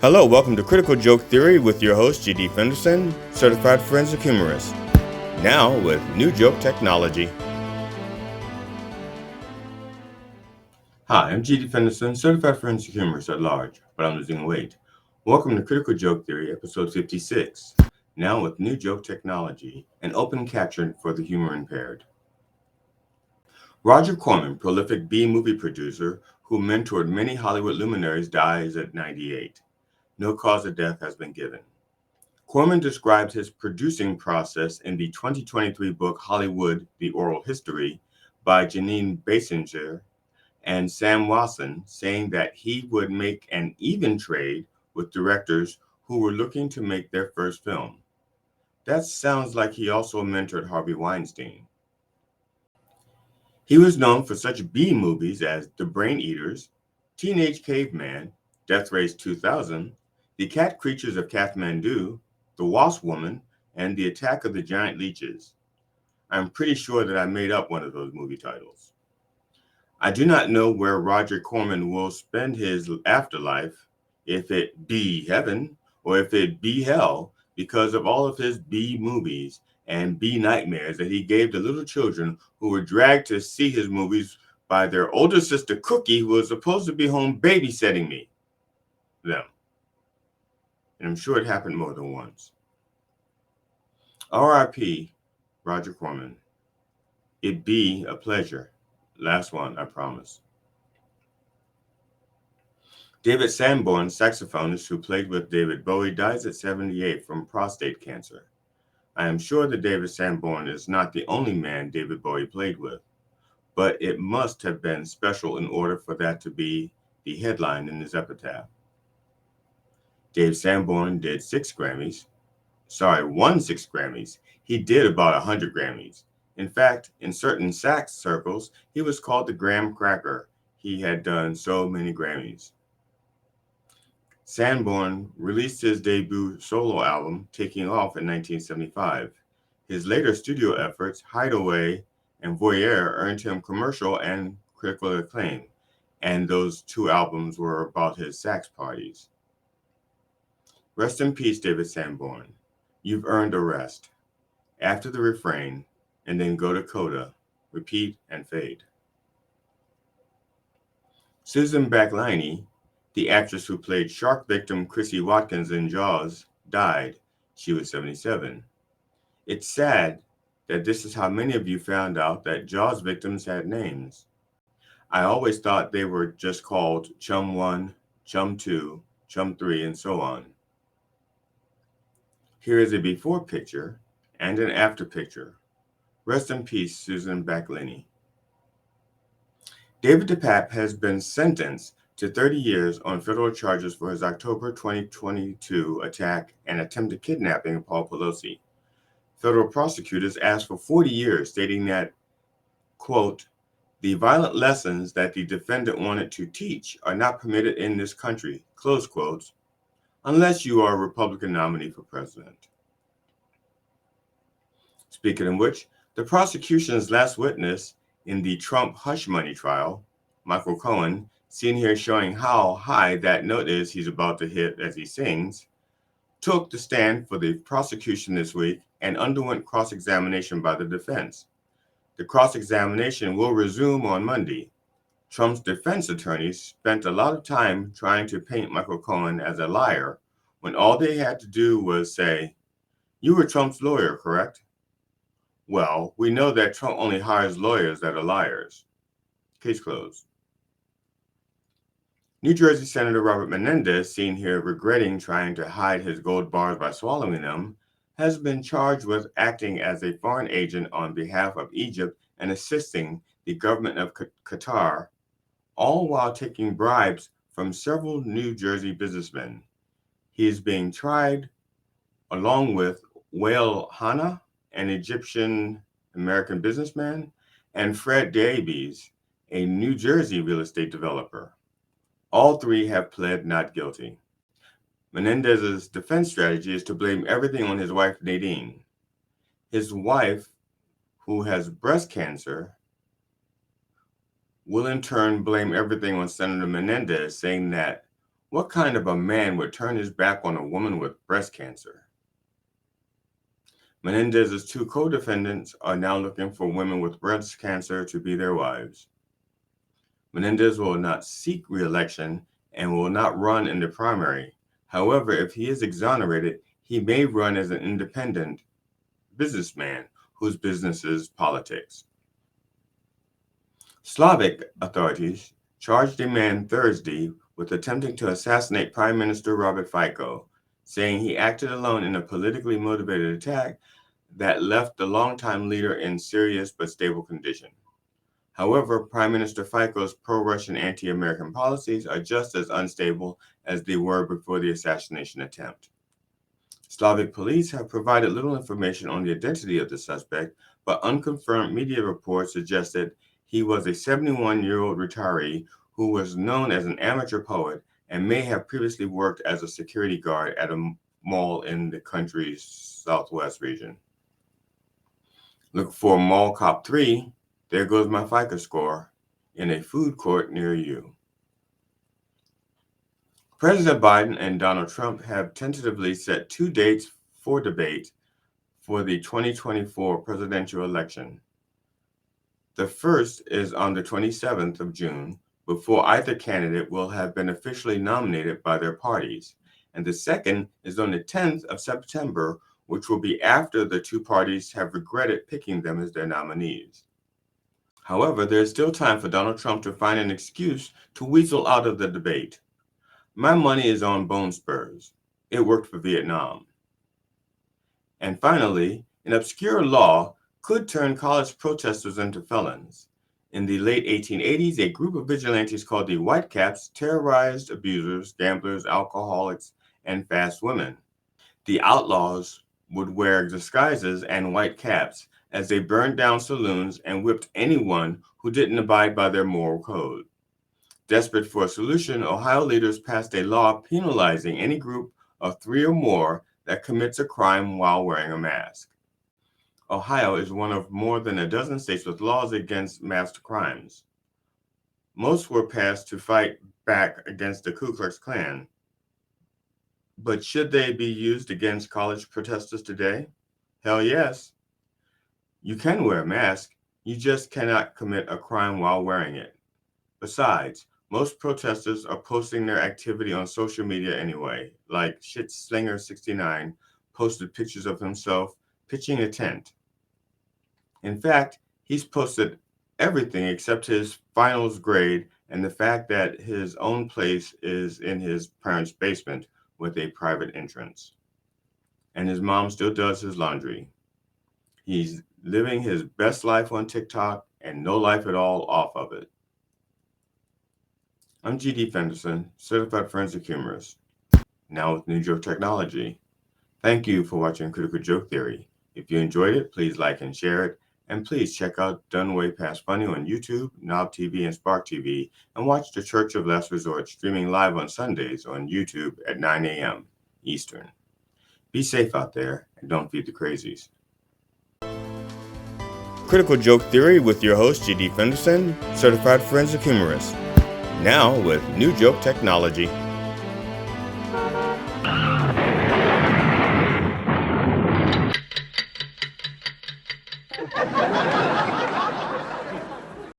Hello, welcome to Critical Joke Theory with your host, G.D. Fenderson, Certified Forensic Humorist. Now with new joke technology. Hi, I'm G.D. Fenderson, Certified Forensic Humorist at large, but I'm losing weight. Welcome to Critical Joke Theory, episode 56. Now with new joke technology and open caption for the humor impaired. Roger Corman, prolific B-movie producer who mentored many Hollywood luminaries, dies at 98. No cause of death has been given. Corman describes his producing process in the 2023 book Hollywood, The Oral History by Janine Basinger and Sam Wasson, saying that he would make an even trade with directors who were looking to make their first film. That sounds like he also mentored Harvey Weinstein. He was known for such B movies as The Brain Eaters, Teenage Caveman, Death Race 2000, The Cat Creatures of Kathmandu, The Wasp Woman, and The Attack of the Giant Leeches. I'm pretty sure that I made up one of those movie titles. I do not know where Roger Corman will spend his afterlife, if it be heaven or if it be hell, because of all of his B movies and B nightmares that he gave to little children who were dragged to see his movies by their older sister Cookie, who was supposed to be home babysitting them. And I'm sure it happened more than once. R.I.P. Roger Corman. It be a pleasure. Last one, I promise. David Sanborn, saxophonist who played with David Bowie, dies at 78 from prostate cancer. I am sure that David Sanborn is not the only man David Bowie played with, but it must have been special in order for that to be the headline in his epitaph. Dave Sanborn won 6 Grammys. He did about 100 Grammys. In fact, in certain sax circles, he was called the Graham Cracker. He had done so many Grammys. Sanborn released his debut solo album, Taking Off, in 1975. His later studio efforts, Hideaway and Voyeur, earned him commercial and critical acclaim, and those 2 albums were about his sax parties. Rest in peace, David Sanborn. You've earned a rest. After the refrain, and then go to coda, repeat and fade. Susan Backlinie, the actress who played shark victim Chrissy Watkins in Jaws, died. She was 77. It's sad that this is how many of you found out that Jaws victims had names. I always thought they were just called Chum 1, Chum 2, Chum 3, and so on. Here is a before picture and an after picture. Rest in peace, Susan Backlinie. David DePape has been sentenced to 30 years on federal charges for his October 2022 attack and attempted kidnapping of Paul Pelosi. Federal prosecutors asked for 40 years, stating that, quote, the violent lessons that the defendant wanted to teach are not permitted in this country, close quotes, unless you are a Republican nominee for president. Speaking of which, the prosecution's last witness in the Trump hush money trial, Michael Cohen, seen here showing how high that note is he's about to hit as he sings, took the stand for the prosecution this week and underwent cross-examination by the defense. The cross-examination will resume on Monday. Trump's defense attorneys spent a lot of time trying to paint Michael Cohen as a liar when all they had to do was say, "You were Trump's lawyer, correct?" "Well, we know that Trump only hires lawyers that are liars." Case closed. New Jersey Senator Robert Menendez, seen here regretting trying to hide his gold bars by swallowing them, has been charged with acting as a foreign agent on behalf of Egypt and assisting the government of Qatar, all while taking bribes from several New Jersey businessmen. He is being tried along with Wael Hana, an Egyptian-American businessman, and Fred Davies, a New Jersey real estate developer. All 3 have pled not guilty. Menendez's defense strategy is to blame everything on his wife, Nadine. His wife, who has breast cancer, will in turn blame everything on Senator Menendez, saying that What kind of a man would turn his back on a woman with breast cancer? Menendez's two co-defendants are now looking for women with breast cancer to be their wives. Menendez will not seek re-election and will not run in the primary. However, if he is exonerated, he may run as an independent businessman whose business is politics. Slavic authorities charged a man Thursday with attempting to assassinate Prime Minister Robert Fico, saying he acted alone in a politically motivated attack that left the longtime leader in serious but stable condition. However, Prime Minister Fico's pro-Russian anti-American policies are just as unstable as they were before the assassination attempt. Slavic police have provided little information on the identity of the suspect, but unconfirmed media reports suggested he was a 71-year-old retiree who was known as an amateur poet and may have previously worked as a security guard at a mall in the country's southwest region. Look for Mall Cop 3, There Goes My FICO Score, in a food court near you. President Biden and Donald Trump have tentatively set two dates for debate for the 2024 presidential election. The first is on the 27th of June, before either candidate will have been officially nominated by their parties, and the second is on the 10th of September, which will be after the two parties have regretted picking them as their nominees. However, there is still time for Donald Trump to find an excuse to weasel out of the debate. My money is on bone spurs. It worked for Vietnam. And finally, an obscure law could turn college protesters into felons. In the late 1880s, a group of vigilantes called the Whitecaps terrorized abusers, gamblers, alcoholics, and fast women. The outlaws would wear disguises and white caps as they burned down saloons and whipped anyone who didn't abide by their moral code. Desperate for a solution, Ohio leaders passed a law penalizing any group of three or more that commits a crime while wearing a mask. Ohio is one of more than a dozen states with laws against masked crimes. Most were passed to fight back against the Ku Klux Klan. But should they be used against college protesters today? Hell yes. You can wear a mask, you just cannot commit a crime while wearing it. Besides, most protesters are posting their activity on social media anyway, like Shitslinger69 posted pictures of himself pitching a tent. In fact, he's posted everything except his finals grade and the fact that his own place is in his parents' basement with a private entrance. And his mom still does his laundry. He's living his best life on TikTok and no life at all off of it. I'm G.D. Fenderson, Certified Forensic Humorist, now with New Joke Technology. Thank you for watching Critical Joke Theory. If you enjoyed it, please like and share it, and please check out Done Way Past Funny on YouTube, Knob TV, and Spark TV, and watch The Church of Last Resort streaming live on Sundays on YouTube at 9 a.m. Eastern. Be safe out there, and don't feed the crazies. Critical Joke Theory with your host, G.D. Fenderson, Certified Forensic Humorist. Now with New Joke Technology.